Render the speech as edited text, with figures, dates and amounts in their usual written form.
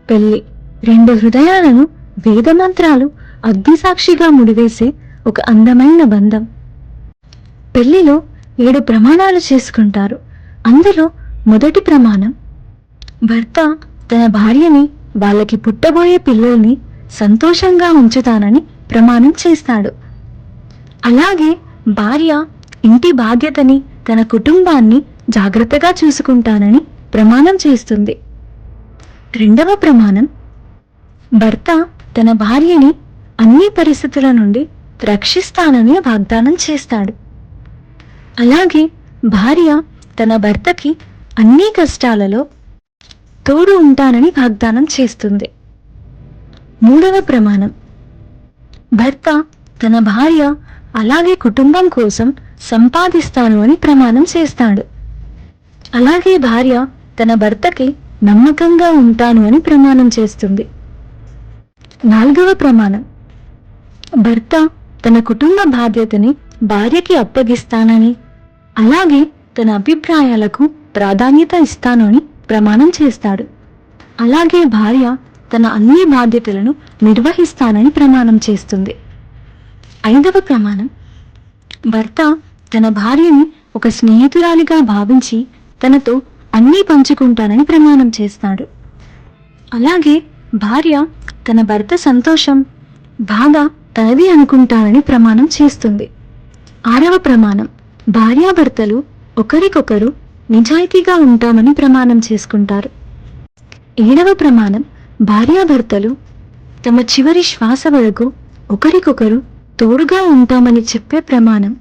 పెళ్లి రెండు హృదయాలను వేదమంత్రాలు అగ్నిసాక్షిగా ముడివేసే ఒక అందమైన బంధం. పెళ్లిలో 7 ప్రమాణాలు చేసుకుంటారు. అందులో మొదటి ప్రమాణం, భర్త తన భార్యని వాళ్ళకి పుట్టబోయే పిల్లల్ని సంతోషంగా ఉంచుతానని ప్రమాణం చేస్తాడు. అలాగే భార్య ఇంటి బాధ్యతని, తన కుటుంబాన్ని జాగ్రత్తగా చూసుకుంటానని ప్రమాణం చేస్తుంది. రెండవ ప్రమాణం, భర్త తన భార్యని అన్ని పరిస్థితుల నుండి రక్షిస్తానని వాగ్దానం చేస్తాడు. అలాగే భార్య తన భర్తకి అన్ని కష్టాలలో తోడు ఉంటానని వాగ్దానం చేస్తుంది. మూడవ ప్రమాణం, భర్త తన భార్య అలాగే కుటుంబం కోసం సంపాదిస్తాను అని ప్రమాణం చేస్తాడు. అలాగే భార్య తన భర్తకి నమ్మకంగా ఉంటాను అని ప్రమాణం చేస్తుంది. నాలుగవ ప్రమాణం, భర్త తన కుటుంబ బాధ్యతని భార్యకి అప్పగిస్తానని, అలాగే తన అభిప్రాయాలకు ప్రాధాన్యత ఇస్తాను అని ప్రమాణం చేస్తాడు. అలాగే భార్య తన అన్ని బాధ్యతలను నిర్వహిస్తానని ప్రమాణం చేస్తుంది. ఐదవ ప్రమాణం, భర్త తన భార్యని ఒక స్నేహితురాలిగా భావించి తనతో అన్నీ పంచుకుంటానని ప్రమాణం చేస్తాడు. అలాగే భార్య తన భర్త సంతోషం, బాధ తనది అనుకుంటానని ప్రమాణం చేస్తుంది. ఆరవ ప్రమాణం, భార్యాభర్తలు ఒకరికొకరు నిజాయితీగా ఉంటామని ప్రమాణం చేసుకుంటారు. ఏడవ ప్రమాణం, భార్యాభర్తలు తమ చివరి శ్వాస వరకు ఒకరికొకరు తోడుగా ఉంటామని చెప్పే ప్రమాణం.